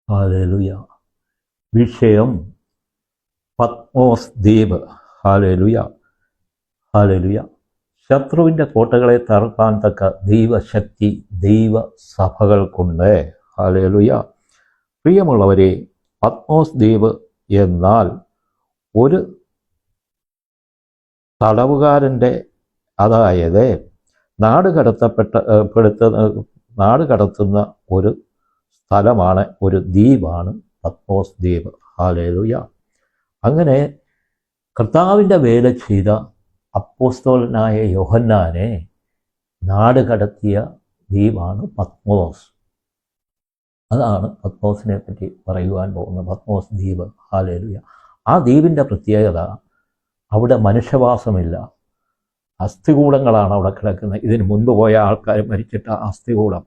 Hallelujah. വിഷയം പത്മോസ് ദ്വീപ്. Hallelujah. Hallelujah. ശത്രുവിൻ്റെ കോട്ടകളെ തകർക്കാൻ തക്ക ദൈവശക്തി ദൈവസഭകൾക്കുണ്ട്. ഹല്ലേലൂയ. പ്രിയമുള്ളവരെ, പത്മോസ് ദ്വീപ് എന്നാൽ ഒരു തടവുകാരൻ്റെ, അതായത് നാട് കടത്തുന്ന ഒരു സ്ഥലമാണ്, ഒരു ദ്വീപാണ് പത്മോസ് ദ്വീപ്. ഹല്ലേലൂയ. അങ്ങനെ കർത്താവിൻ്റെ വേല ചെയ്ത അപ്പോസ്തലനായ യോഹന്നാനെ നാട് കടത്തിയ ദ്വീപാണ് പത്മോസ്. അതാണ് പത്മോസിനെ പറ്റി പറയുവാൻ പോകുന്നത്, പത്മോസ് ദ്വീപ്. ഹല്ലേലൂയ. ആ ദ്വീപിൻ്റെ പ്രത്യേകത, അവിടെ മനുഷ്യവാസമില്ല, അസ്ഥികൂടങ്ങളാണ് അവിടെ കിടക്കുന്നത്. ഇതിന് മുൻപ് പോയ ആൾക്കാർ മരിച്ചിട്ട അസ്ഥികൂടം,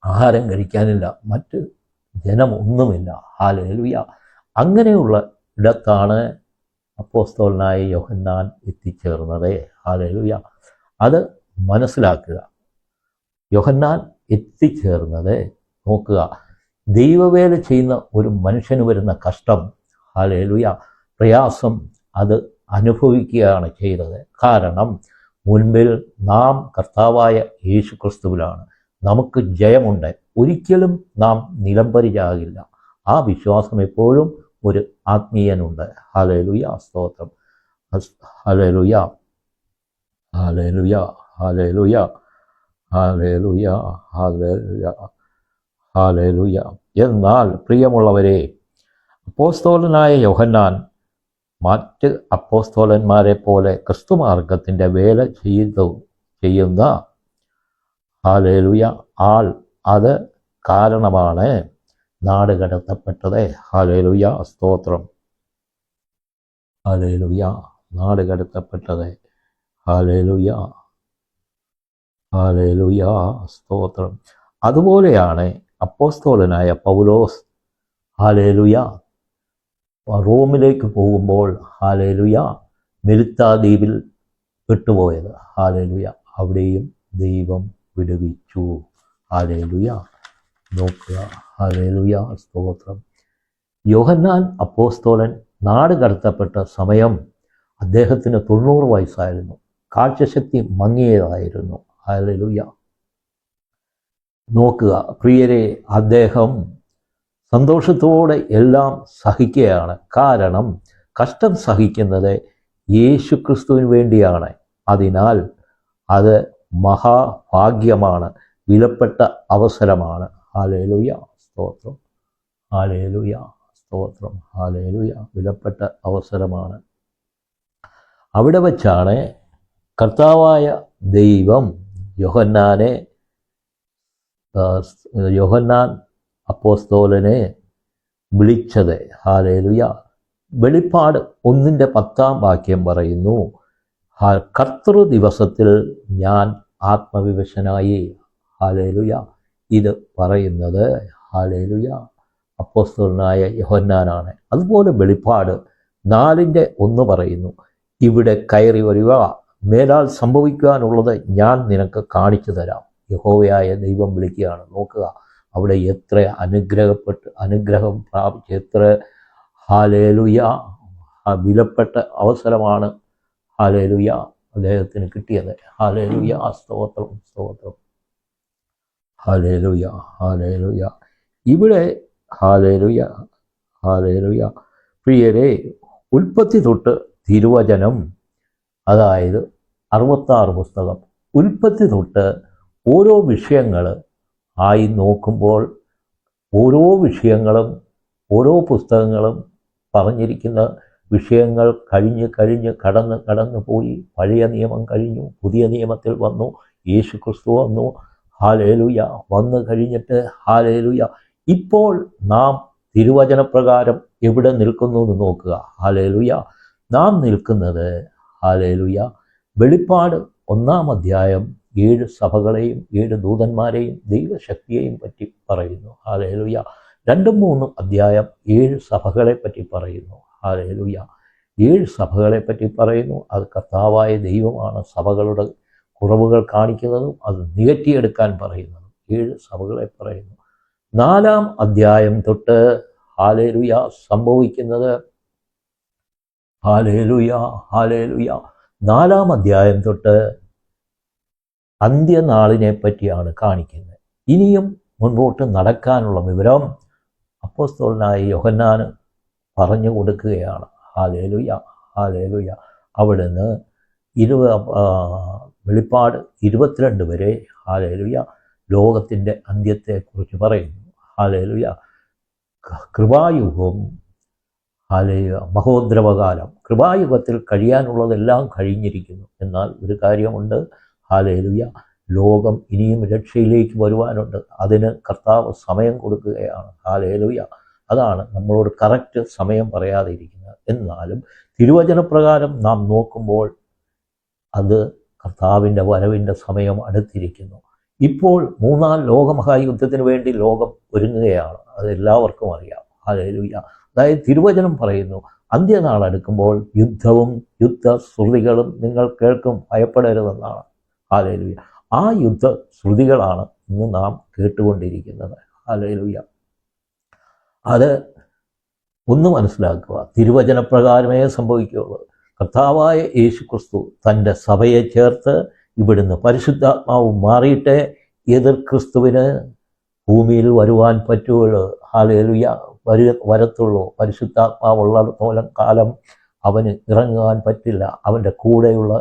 ആഹാരം കഴിക്കാനില്ല, മറ്റ് ജനമൊന്നുമില്ല. ഹല്ലേലൂയ. അങ്ങനെയുള്ള ഇടത്താണ് അപ്പോസ്തലനായ യോഹന്നാൻ എത്തിച്ചേർന്നത്. ഹല്ലേലൂയ. അത് മനസ്സിലാക്കുക. യോഹന്നാൻ എത്തിച്ചേർന്നത്, നോക്കുക, ദൈവവേല ചെയ്യുന്ന ഒരു മനുഷ്യന് വരുന്ന കഷ്ടം, ഹല്ലേലൂയ, പ്രയാസം, അത് അനുഭവിക്കുകയാണ് ചെയ്തത്. കാരണം മുൻപിൽ നാം കർത്താവായ യേശു ക്രിസ്തുവിലാണ്. നമുക്ക് ജയമുണ്ട്. ഒരിക്കലും നാം നിലംപരിചാകില്ല. ആ വിശ്വാസം എപ്പോഴും ഒരു ആത്മീയനുണ്ട്. ഹല്ലേലൂയ. സ്തോത്രം. Hallelujah. Hallelujah. Hallelujah. Hallelujah. Hallelujah. Hallelujah. എന്നാൽ പ്രിയമുള്ളവരെ, അപ്പോസ്തലനായ യോഹന്നാൻ മറ്റ് അപ്പോസ്തലന്മാരെ പോലെ ക്രിസ്തുമാർഗത്തിൻ്റെ വേല ചെയ്യുന്ന ഹല്ലേലൂയ ആൾ, അത് കാരണമാണ് നാട് കടത്തപ്പെട്ടത്. ഹല്ലേലൂയ. സ്തോത്രം. ഹല്ലേലൂയ. നാട് കടത്തപ്പെട്ടത്. ഹല്ലേലൂയ. ഹല്ലേലൂയ. സ്തോത്രം. അതുപോലെയാണ് അപ്പോസ്തലനായ പൗലോസ്, ഹല്ലേലൂയ, റോമിലേക്ക് പോകുമ്പോൾ, ഹല്ലേലൂയ, മെലിത്താ ദ്വീപിൽ പെട്ടുപോയത്. ഹല്ലേലൂയ. അവിടെയും ദൈവം വിടുവിച്ചു. ഹല്ലേലൂയ. നോക്കുക. ഹല്ലേലൂയ. സ്തോത്രം. യോഹന്നാൻ അപ്പോസ്തലൻ നാട് കടത്തപ്പെട്ട സമയം അദ്ദേഹത്തിന് 90 വയസ്സായിരുന്നു. കാഴ്ചശക്തി മങ്ങിയതായിരുന്നു. ഹല്ലേലൂയ. നോക്കുക പ്രിയരെ, അദ്ദേഹം സന്തോഷത്തോടെ എല്ലാം സഹിക്കുകയാണ്. കാരണം കഷ്ടം സഹിക്കുന്നത് യേശു ക്രിസ്തുവിന് വേണ്ടിയാണ്. അതിനാൽ അത് മഹാഭാഗ്യമാണ്, വിലപ്പെട്ട അവസരമാണ്. ഹല്ലേലൂയ. സ്തോത്രം. ഹല്ലേലൂയ. സ്തോത്രം. ഹല്ലേലൂയ. വിലപ്പെട്ട അവസരമാണ്. അവിടെ വച്ചാണ് കർത്താവായ ദൈവം യോഹന്നാൻ അപ്പോസ്തലനെ വിളിച്ചത്. ഹല്ലേലൂയ. വെളിപ്പാട് 1:10 പറയുന്നു, കർത്തൃ ദിവസത്തിൽ ഞാൻ ആത്മവിവശനായി. ഹല്ലേലൂയ. ഇത് പറയുന്നത്, ഹല്ലേലൂയ, അപ്പോസ്തലനായ യോഹന്നാനാണ്. അതുപോലെ വെളിപ്പാട് 4:1 പറയുന്നു, ഇവിടെ കയറി വരിക, മേലാൽ സംഭവിക്കാനുള്ളത് ഞാൻ നിനക്ക് കാണിച്ചു തരാം. യഹോവയായ ദൈവം വിളിക്കുകയാണ്. നോക്കുക, അവിടെ എത്ര അനുഗ്രഹം പ്രാപിച്ച്, എത്ര ഹല്ലേലൂയ വിലപ്പെട്ട അവസരമാണ്, ഹല്ലേലൂയ, അദ്ദേഹത്തിന് കിട്ടിയത്. ഹല്ലേലൂയ. സ്തോത്രം. സ്തോത്രം. ഹല്ലേലൂയ. ഹല്ലേലൂയ. ഇവിടെ ഹല്ലേലൂയ. ഹല്ലേലൂയ. പ്രിയരെ, ഉൽപ്പത്തി തൊട്ട് തിരുവചനം, അതായത് 66 പുസ്തകം, ഉൽപ്പത്തി തൊട്ട് ഓരോ വിഷയങ്ങൾ ആയി നോക്കുമ്പോൾ, ഓരോ വിഷയങ്ങളും, ഓരോ പുസ്തകങ്ങളും പറഞ്ഞിരിക്കുന്ന വിഷയങ്ങൾ കടന്നു പോയി. പഴയ നിയമം കഴിഞ്ഞു, പുതിയ നിയമത്തിൽ വന്നു, യേശു ക്രിസ്തു വന്നു. ഹല്ലേലൂയ. വന്നു കഴിഞ്ഞിട്ട്, ഹല്ലേലൂയ, ഇപ്പോൾ നാം തിരുവചനപ്രകാരം എവിടെ നിൽക്കുന്നു എന്ന് നോക്കുക. ഹല്ലേലൂയ. നാം നിൽക്കുന്നത്, ഹല്ലേലൂയ, വെളിപ്പാട് 1-ാം അധ്യായം 7 സഭകളെയും 7 ദൂതന്മാരെയും ദൈവശക്തിയെയും പറ്റി പറയുന്നു. ഹല്ലേലൂയ. 2-3 അധ്യായം 7 സഭകളെ പറ്റി പറയുന്നു. ഹല്ലേലൂയ. 7 സഭകളെ പറ്റി പറയുന്നു. അത് കർത്താവായ ദൈവമാണ് സഭകളുടെ കുറവുകൾ കാണിക്കുന്നതും അത് നികറ്റിയെടുക്കാൻ പറയുന്നതും. 7 സഭകളെ പറയുന്നു. 4-ാം അധ്യായം തൊട്ട് ഹല്ലേലൂയ സംഭവിക്കുന്നത്, ഹല്ലേലൂയ ഹല്ലേലൂയ, 4-ാം അധ്യായം തൊട്ട് അന്ത്യനാളിനെ പറ്റിയാണ് കാണിക്കുന്നത്. ഇനിയും മുൻപോട്ട് നടക്കാനുള്ള വിവരം അപ്പോസ്തലനായ യോഹന്നാന് പറഞ്ഞു കൊടുക്കുകയാണ്. Hallelujah hallelujah. അവിടുന്ന് വെളിപ്പാട് 22 വരെ ഹല്ലേലൂയ ലോകത്തിൻ്റെ അന്ത്യത്തെക്കുറിച്ച് പറയുന്നു. ഹല്ലേലൂയ. കൃപായുഗം, ഹല്ലേലൂയ, മഹോദ്രവകാലം. കൃപായുഗത്തിൽ കഴിയാനുള്ളതെല്ലാം കഴിഞ്ഞിരിക്കുന്നു. എന്നാൽ ഒരു കാര്യമുണ്ട്, ഹല്ലേലൂയ, ലോകം ഇനിയും രക്ഷയിലേക്ക് വരുവാനുണ്ട്. അതിന് കർത്താവ് സമയം കൊടുക്കുകയാണ്. ഹല്ലേലൂയ. അതാണ് നമ്മളോട് കറക്റ്റ് സമയം പറയാതെ ഇരിക്കുന്നത്. എന്നാലും തിരുവചനപ്രകാരം നാം നോക്കുമ്പോൾ അത് കർത്താവിൻ്റെ വരവിൻ്റെ സമയം അടുത്തിരിക്കുന്നു. ഇപ്പോൾ 3-ാം ലോകമഹായുദ്ധത്തിന് വേണ്ടി ലോകം ഒരുങ്ങുകയാണ്. അതെല്ലാവർക്കും അറിയാം. ഹല്ലേലൂയ. അതായത് തിരുവചനം പറയുന്നു, അന്ത്യനാൾ അടുക്കുമ്പോൾ യുദ്ധവും യുദ്ധശ്രുതികളും നിങ്ങൾ കേൾക്കും, ഭയപ്പെടരുതെന്നാണ്. ഹല്ലേലൂയ. ആ യുദ്ധശ്രുതികളാണ് ഇന്ന് നാം കേട്ടുകൊണ്ടിരിക്കുന്നത്. ഹല്ലേലൂയ. അത് ഒന്ന് മനസ്സിലാക്കുക, തിരുവചനപ്രകാരമേ സംഭവിക്കുകയുള്ളൂ. കർത്താവായ യേശുക്രിസ്തു തൻ്റെ സഭയെ ചേർത്ത് ഇവിടുന്ന് പരിശുദ്ധാത്മാവ് മാറിയിട്ടേ എതിർ ക്രിസ്തുവിന് ഭൂമിയിൽ വരുവാൻ പറ്റുള്ളൂ. ഹല്ലേലൂയ. വരത്തുള്ളൂ. പരിശുദ്ധാത്മാവുള്ളിടത്തോളം കാലം അവന് ഇറങ്ങുവാൻ പറ്റില്ല. അവൻ്റെ കൂടെയുള്ള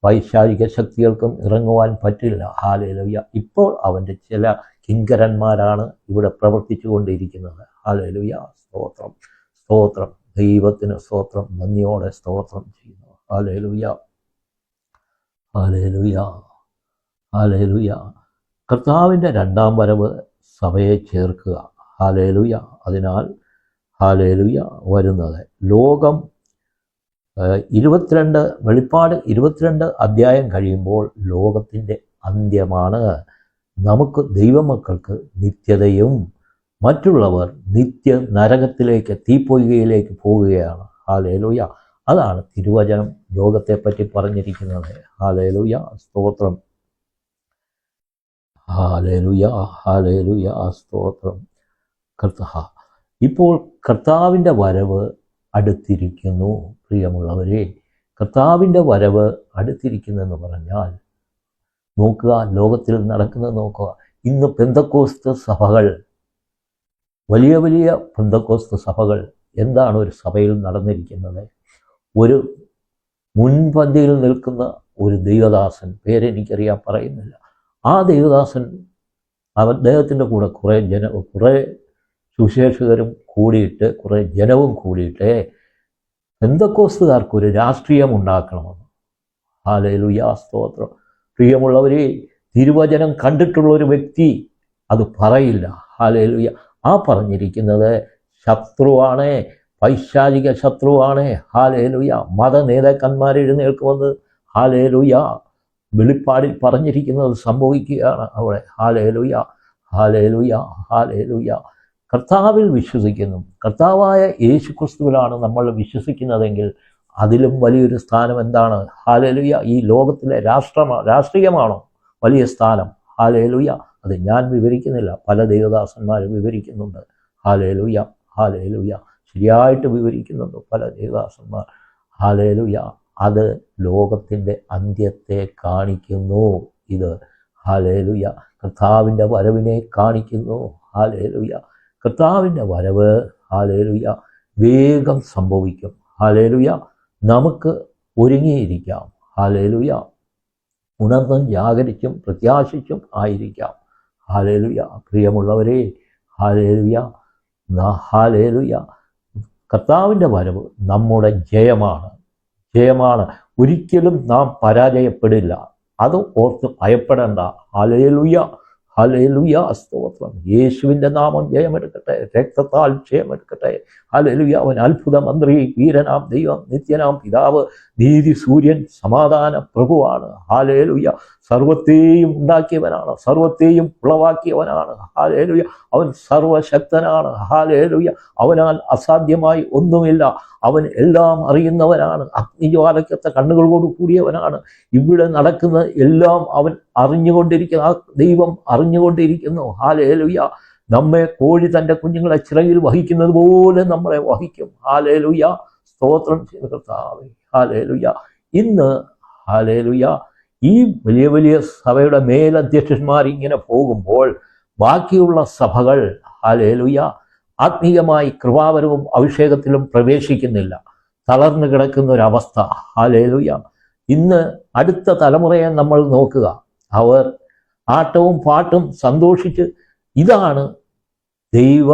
വൈശാരിക ശക്തികൾക്കും ഇറങ്ങുവാൻ പറ്റില്ല. ഹല്ലേലൂയ. ഇപ്പോൾ അവൻ്റെ ചില കിങ്കരന്മാരാണ് ഇവിടെ പ്രവർത്തിച്ചു കൊണ്ടിരിക്കുന്നത്. ഹല്ലേലൂയ. സ്തോത്രം സ്തോത്രം. ദൈവത്തിന് സ്തോത്രം. നന്ദിയോടെ സ്തോത്രം ചെയ്യുന്നു. Hallelujah hallelujah hallelujah. കർത്താവിൻ്റെ 2-ാം വരവ് സഭയെ ചേർക്കുക. ഹല്ലേലൂയ. അതിനാൽ ഹല്ലേലൂയ വരുന്നത് ലോകം 22 വെളിപ്പാട് 22 അധ്യായം കഴിയുമ്പോൾ ലോകത്തിൻ്റെ അന്ത്യമാണ്. നമുക്ക് ദൈവമക്കൾക്ക് നിത്യതയും മറ്റുള്ളവർ നിത്യ നരകത്തിലേക്ക്, തീപ്പൊയ്കയിലേക്ക് പോവുകയാണ്. ഹല്ലേലൂയ. അതാണ് തിരുവചനം ലോകത്തെപ്പറ്റി പറഞ്ഞിരിക്കുന്നത്. ഹല്ലേലൂയ. സ്തോത്രം. Hallelujah hallelujah. സ്തോത്രം. ഇപ്പോൾ കർത്താവിൻ്റെ വരവ് അടുത്തിരിക്കുന്നു. പ്രിയമുള്ളവരെ, കർത്താവിൻ്റെ വരവ് അടുത്തിരിക്കുന്നെന്ന് പറഞ്ഞാൽ നോക്കുക, ലോകത്തിൽ നടക്കുന്നത് നോക്കുക. ഇന്ന് പെന്തക്കോസ്ത് സഭകൾ, വലിയ വലിയ പെന്തക്കോസ്ത് സഭകൾ, എന്താണ് ഒരു സഭയിൽ നടന്നിരിക്കുന്നത്? ഒരു മുൻപന്തിയിൽ നിൽക്കുന്ന ഒരു ദൈവദാസൻ, പേരെനിക്കറിയാൻ പറയുന്നില്ല, ആ ദൈവദാസൻ അദ്ദേഹത്തിൻ്റെ കൂടെ കുറേ സുവിശേഷകരും കൂടിയിട്ട്, കുറേ ജനവും കൂടിയിട്ട് പെന്തക്കോസ്തുകാർക്കൊരു രാഷ്ട്രീയം ഉണ്ടാക്കണമെന്ന്. ഹല്ലേലൂയ. സ്തോത്രം. പ്രിയമുള്ളവരെ, തിരുവചനം കണ്ടിട്ടുള്ള ഒരു വ്യക്തി അത് പറയില്ല. ഹല്ലേലൂയ. ആ പറഞ്ഞിരിക്കുന്നത് ശത്രുവാണ്, പൈശാചിക ശത്രുവാണ്. ഹല്ലേലൂയ. മത നേതാക്കന്മാർ എഴുന്നേൽക്കുമെന്ന് ഹല്ലേലൂയ വെളിപ്പാടിൽ പറഞ്ഞിരിക്കുന്നത് സംഭവിക്കുകയാണ് അവിടെ. Hallelujah hallelujah hallelujah. കർത്താവിൽ വിശ്വസിക്കുന്നു, കർത്താവായ യേശുക്രിസ്തുവിലാണ് നമ്മൾ വിശ്വസിക്കുന്നതെങ്കിൽ അതിലും വലിയൊരു സ്ഥാനം എന്താണ്? ഹല്ലേലൂയ. ഈ ലോകത്തിലെ രാഷ്ട്രീയമാണോ വലിയ സ്ഥാനം? ഹല്ലേലൂയ. അത് ഞാൻ വിവരിക്കുന്നില്ല, പല ദൈവദാസന്മാരും വിവരിക്കുന്നുണ്ട്. ഹല്ലേലൂയ ഹല്ലേലൂയ. ശരിയായിട്ട് വിവരിക്കുന്നുണ്ട് പല ദൈവദാസന്മാർ. ഹല്ലേലൂയ. അത് ലോകത്തിൻ്റെ അന്ത്യത്തെ കാണിക്കുന്നു. ഇത് ഹല്ലേലൂയ കർത്താവിൻ്റെ വരവിനെ കാണിക്കുന്നു. ഹല്ലേലൂയ. കർത്താവിൻ്റെ വരവ് ഹല്ലേലൂയ വേഗം സംഭവിക്കും. ഹല്ലേലൂയ. നമുക്ക് ഒരുങ്ങിയിരിക്കാം. ഹല്ലേലൂയ. ഉണർന്നും ജാഗരിച്ചും പ്രത്യാശിച്ചും ആയിരിക്കാം. ഹല്ലേലൂയ. പ്രിയമുള്ളവരെ, ഹല്ലേലൂയ ഹല്ലേലൂയ. കർത്താവിൻ്റെ വരവ് നമ്മുടെ ജയമാണ്. ഒരിക്കലും നാം പരാജയപ്പെടില്ല. അത് ഓർത്ത് ഭയപ്പെടേണ്ട. Hallelujah hallelujah. സ്തോത്രം. യേശുവിൻ്റെ നാമം ജയമെടുക്കട്ടെ, രക്തത്താൽ ജയമെടുക്കട്ടെ. ഹല്ലേലൂയ. അവൻ അത്ഭുത മന്ത്രി, വീരനാം ദൈവം, നിത്യനാം പിതാവ്, നീതി സൂര്യൻ, സമാധാന പ്രഭുവാണ്. ഹല്ലേലൂയ. സർവത്തെയും ഉണ്ടാക്കിയവനാണ്, സർവത്തെയും ഉളവാക്കിയവനാണ്. ഹല്ലേലൂയ. അവൻ സർവശക്തനാണ്. ഹല്ലേലൂയ. അവനാൽ അസാധ്യമായി ഒന്നുമില്ല. അവൻ എല്ലാം അറിയുന്നവനാണ്. അഗ്നിജ്വാലയ്ക്കൊത്ത കണ്ണുകളോട് കൂടിയവനാണ്. ഇവിടെ നടക്കുന്ന എല്ലാം അവൻ അറിഞ്ഞുകൊണ്ടിരിക്കുന്നു. ആ ദൈവം അറിഞ്ഞുകൊണ്ടിരിക്കുന്നു. ഹല്ലേലൂയ. നമ്മെ കോഴി തൻ്റെ കുഞ്ഞുങ്ങളെ ചിറകിൽ വഹിക്കുന്നത് പോലെ നമ്മളെ വഹിക്കും. ഹല്ലേലൂയ, സ്തോത്രം ചെയ്ത കർത്താവേ. ഹല്ലേലൂയ. ഇന്ന് ഹല്ലേലൂയ ഈ വലിയ വലിയ സഭയുടെ മേലധ്യക്ഷന്മാർ ഇങ്ങനെ പോകുമ്പോൾ ബാക്കിയുള്ള സഭകൾ ഹല്ലേലൂയ ആത്മീയമായി കൃപാവരവും അഭിഷേകത്തിലും പ്രവേശിക്കുന്നില്ല. തളർന്നു കിടക്കുന്ന ഒരവസ്ഥ. ഹല്ലേലൂയ. ഇന്ന് അടുത്ത തലമുറയെ നമ്മൾ നോക്കുക. അവർ ആട്ടവും പാട്ടും സന്തോഷിച്ച് ഇതാണ് ദൈവ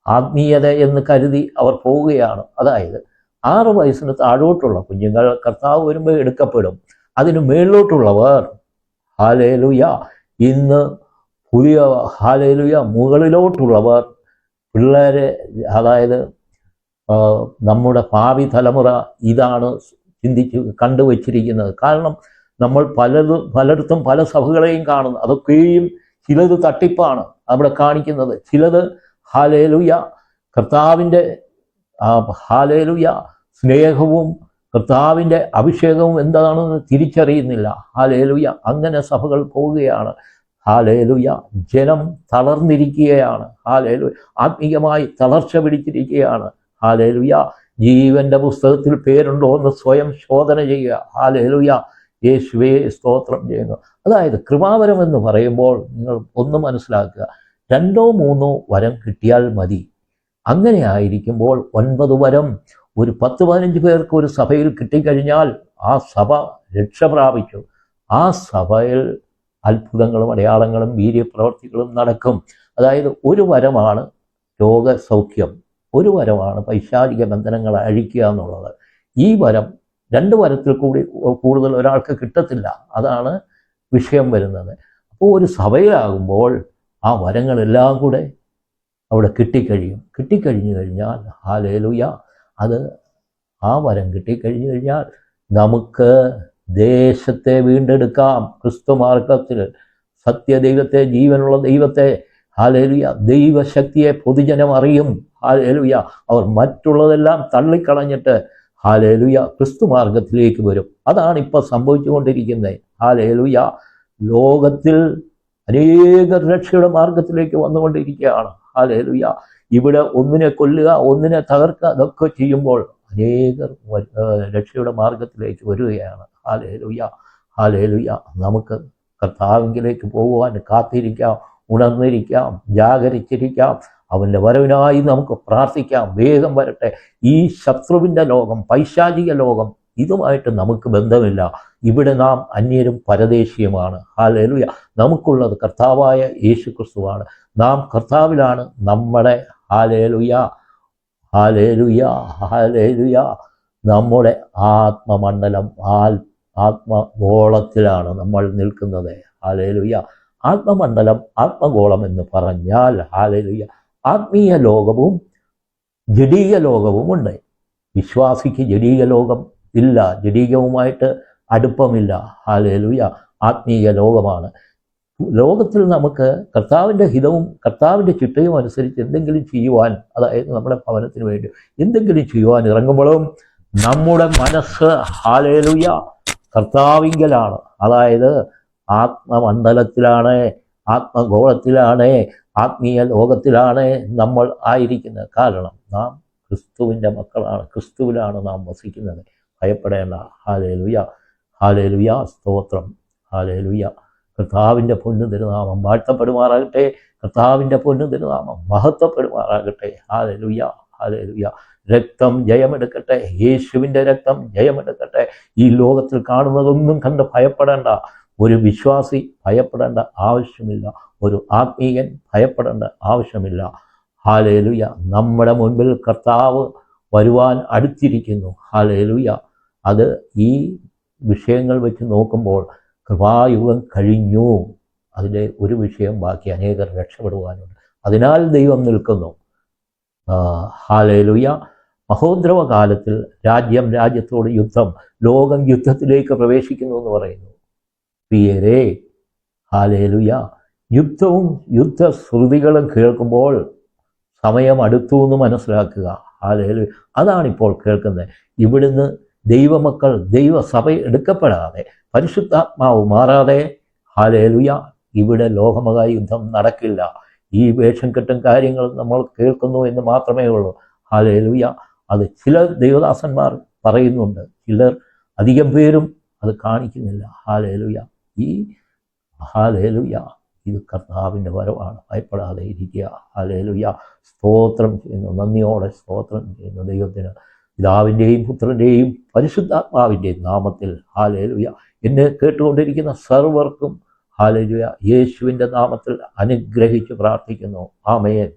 ആത്മീയത എന്ന് കരുതി അവർ പോവുകയാണ്. അതായത് 6 വയസ്സിന് താഴോട്ടുള്ള കുഞ്ഞുങ്ങൾ കർത്താവ് വരുമ്പോൾ എടുക്കപ്പെടും. അതിന് മേളിലോട്ടുള്ളവർ ഹല്ലേലൂയ ഇന്ന് പുതിയ ഹല്ലേലൂയ മുകളിലോട്ടുള്ളവർ പിള്ളേരെ, അതായത് നമ്മുടെ ഭാവി തലമുറ ഇതാണ് ചിന്തിച്ച് കണ്ടുവച്ചിരിക്കുന്നത്. കാരണം നമ്മൾ പലയിടത്തും പല സഭകളെയും കാണുന്നു. അതൊക്കെയും ചിലത് തട്ടിപ്പാണ് അവിടെ കാണിക്കുന്നത്. ചിലത് ഹല്ലേലൂയ കർത്താവിൻ്റെ ഹല്ലേലൂയ സ്നേഹവും കർത്താവിൻ്റെ അഭിഷേകവും എന്താണെന്ന് തിരിച്ചറിയുന്നില്ല. ഹല്ലേലൂയ അങ്ങനെ സഭകൾ പോവുകയാണ്. ഹല്ലേലൂയ ജനം തളർന്നിരിക്കുകയാണ്. ഹല്ലേലൂയ ആത്മീയമായി തളർച്ച പിടിച്ചിരിക്കുകയാണ്. ഹല്ലേലൂയ ജീവന്റെ പുസ്തകത്തിൽ പേരുണ്ടോ എന്ന് സ്വയം ശോധന ചെയ്യുക. ഹല്ലേലൂയ യേശുവേ സ്തോത്രം ചെയ്യുന്നു. അതായത് കൃപാവരം എന്ന് പറയുമ്പോൾ നിങ്ങൾ ഒന്ന് മനസ്സിലാക്കുക, 2 3 വരം കിട്ടിയാൽ മതി. അങ്ങനെ ആയിരിക്കുമ്പോൾ 9 വരം ഒരു 10-15 പേർക്ക് ഒരു സഭയിൽ കിട്ടിക്കഴിഞ്ഞാൽ ആ സഭ രക്ഷ പ്രാപിച്ചു. ആ സഭയിൽ അത്ഭുതങ്ങളും അടയാളങ്ങളും വീര്യപ്രവർത്തികളും നടക്കും. അതായത് ഒരു വരമാണ് രോഗസൗഖ്യം, ഒരു വരമാണ് പൈശാചിക ബന്ധനങ്ങൾ അഴിക്കുക എന്നുള്ളത്. ഈ വരം 2 വരത്തിൽ കൂടി കൂടുതൽ ഒരാൾക്ക് കിട്ടത്തില്ല. അതാണ് വിഷയം വരുന്നത്. അപ്പോൾ ഒരു സഭയിലാകുമ്പോൾ ആ വരങ്ങളെല്ലാം കൂടെ അവിടെ കിട്ടിക്കഴിഞ്ഞു കഴിഞ്ഞാൽ ഹല്ലേലൂയ അത് ആ വരം കിട്ടിക്കഴിഞ്ഞു കഴിഞ്ഞാൽ നമുക്ക് ദേശത്തെ വീണ്ടെടുക്കാം. ക്രിസ്തു മാർഗത്തിൽ സത്യദൈവത്തെ, ജീവനുള്ള ദൈവത്തെ ഹല്ലേലൂയ ദൈവശക്തിയെ പൊതുജനം അറിയും. ഹല്ലേലൂയ അവർ മറ്റുള്ളതെല്ലാം തള്ളിക്കളഞ്ഞിട്ട് ഹല്ലേലൂയ ക്രിസ്തു മാർഗത്തിലേക്ക് വരും. അതാണ് ഇപ്പോൾ സംഭവിച്ചുകൊണ്ടിരിക്കുന്നത്. ഹല്ലേലൂയ ലോകത്തിൽ അനേകർ രക്ഷയുടെ മാർഗത്തിലേക്ക് വന്നുകൊണ്ടിരിക്കുകയാണ്. ഹല്ലേലൂയ ഇവിടെ ഒന്നിനെ കൊല്ലുക, ഒന്നിനെ തകർക്കുക, അതൊക്കെ ചെയ്യുമ്പോൾ അനേകർ രക്ഷയുടെ മാർഗത്തിലേക്ക് വരികയാണ്. ഹല്ലേലൂയ ഹല്ലേലൂയ നമുക്ക് കർത്താവിലേക്ക് പോകുവാൻ കാത്തിരിക്കാം, ഉണർന്നിരിക്കാം, ജാഗരിച്ചിരിക്കാം. അവൻ്റെ വരവിനായി നമുക്ക് പ്രാർത്ഥിക്കാം. വേഗം വരട്ടെ. ഈ ശത്രുവിൻ്റെ ലോകം, പൈശാചിക ലോകം, ഇതുമായിട്ട് നമുക്ക് ബന്ധമില്ല. ഇവിടെ നാം അന്യരും പരദേശിയുമാണ്. ഹല്ലേലൂയ നമുക്കുള്ളത് കർത്താവായ യേശു ക്രിസ്തുവാണ്. നാം കർത്താവിലാണ്. നമ്മുടെ ഹല്ലേലൂയ ഹല്ലേലൂയ ഹല്ലേലൂയ നമ്മുടെ ആത്മമണ്ഡലം ആത്മഗോളത്തിലാണ് നമ്മൾ നിൽക്കുന്നത്. ഹല്ലേലൂയ ആത്മമണ്ഡലം, ആത്മഗോളം എന്ന് പറഞ്ഞാൽ ഹല്ലേലൂയ ആത്മീയ ലോകവും ജഡീയ ലോകവും ഉണ്ട്. വിശ്വാസിക്ക് ജഡീയ ലോകം ഇല്ല, ജഡീകവുമായിട്ട് അടുപ്പമില്ല. ഹല്ലേലൂയ ആത്മീയ ലോകമാണ്. ലോകത്തിൽ നമുക്ക് കർത്താവിൻ്റെ ഹിതവും കർത്താവിൻ്റെ ചിട്ടയും അനുസരിച്ച് എന്തെങ്കിലും ചെയ്യുവാൻ, അതായത് നമ്മുടെ ഭവനത്തിന് വേണ്ടി എന്തെങ്കിലും ചെയ്യുവാൻ ഇറങ്ങുമ്പോഴും നമ്മുടെ മനസ്സ് ഹല്ലേലൂയ കർത്താവിങ്കലാണ്. അതായത് ആത്മമണ്ഡലത്തിലാണ്, ആത്മഗോളത്തിലാണ്, ആത്മീയ ലോകത്തിലാണ് നമ്മൾ ആയിരിക്കുന്നത്. കാരണം നാം ക്രിസ്തുവിൻ്റെ മക്കളാണ്, ക്രിസ്തുവിലാണ് നാം വസിക്കുന്നത്. ഭയപ്പെടേണ്ട. ഹല്ലേലൂയ ഹല്ലേലൂയ സ്തോത്രം. ഹല്ലേലൂയ കർത്താവിൻ്റെ പൊന്നു തിരുനാമം വാഴ്ത്തപ്പെടുമാറാകട്ടെ. കർത്താവിൻ്റെ പൊന്നു തിരുനാമം മഹത്വപ്പെടുമാറാകട്ടെ. ഹല്ലേലൂയ ഹല്ലേലൂയ രക്തം ജയമെടുക്കട്ടെ. യേശുവിൻ്റെ രക്തം ജയമെടുക്കട്ടെ. ഈ ലോകത്തിൽ കാണുന്നതൊന്നും കണ്ട് ഭയപ്പെടേണ്ട. ഒരു വിശ്വാസി ഭയപ്പെടേണ്ട ആവശ്യമില്ല. ഒരു ആത്മീയൻ ഭയപ്പെടേണ്ട ആവശ്യമില്ല. ഹല്ലേലൂയ നമ്മുടെ മുൻപിൽ കർത്താവ് വരുവാൻ അടുത്തിരിക്കുന്നു. ഹല്ലേലൂയ അത് ഈ വിഷയങ്ങൾ വെച്ച് നോക്കുമ്പോൾ കൃപായുഗം കഴിഞ്ഞു. അതിലെ ഒരു വിഷയം ബാക്കി, അനേകർ രക്ഷപ്പെടുവാനുണ്ട്. അതിനാൽ ദൈവം നിൽക്കുന്നു. ഹല്ലേലൂയ മഹോദ്രവ കാലത്തിൽ രാജ്യത്തോട് യുദ്ധം, ലോകം യുദ്ധത്തിലേക്ക് പ്രവേശിക്കുന്നു എന്ന് പറയുന്നു. പ്രിയരേ ഹല്ലേലൂയ യുദ്ധവും യുദ്ധശ്രുതികളും കേൾക്കുമ്പോൾ സമയം അടുത്തു എന്ന് മനസ്സിലാക്കുക. ഹല്ലേലൂയ അതാണിപ്പോൾ കേൾക്കുന്നത്. ഇവിടുന്ന് ദൈവമക്കൾ, ദൈവസഭ എടുക്കപ്പെടാതെ, പരിശുദ്ധാത്മാവ് മാറാതെ ഹല്ലേലൂയ ഇവിടെ ലോകമഹാ യുദ്ധം നടക്കില്ല. ഈ വേഷം കെട്ടും കാര്യങ്ങൾ നമ്മൾ കേൾക്കുന്നു എന്ന് മാത്രമേ ഉള്ളൂ. ഹല്ലേലൂയ. അത് ചില ദൈവദാസന്മാർ പറയുന്നുണ്ട്, ചിലർ അധികം പേരും അത് കാണിക്കുന്നില്ല. ഹല്ലേലൂയ. ഈ ഹല്ലേലൂയ, ഇത് കർത്താവിൻ്റെ വരവാണ്. ഭയപ്പെടാതെ ഇരിക്കുക. ഹല്ലേലൂയ. സ്തോത്രം ചെയ്യുന്നു, നന്ദിയോടെ സ്തോത്രം ചെയ്യുന്നു ദൈവത്തിന്, പിതാവിൻ്റെയും പുത്രൻ്റെയും പരിശുദ്ധാത്മാവിൻ്റെയും നാമത്തിൽ. ഹല്ലേലൂയ. എന്നെ കേട്ടുകൊണ്ടിരിക്കുന്ന സർവർക്കും ഹല്ലേലൂയ യേശുവിൻ്റെ നാമത്തിൽ അനുഗ്രഹിച്ച് പ്രാർത്ഥിക്കുന്നു. ആമേൻ.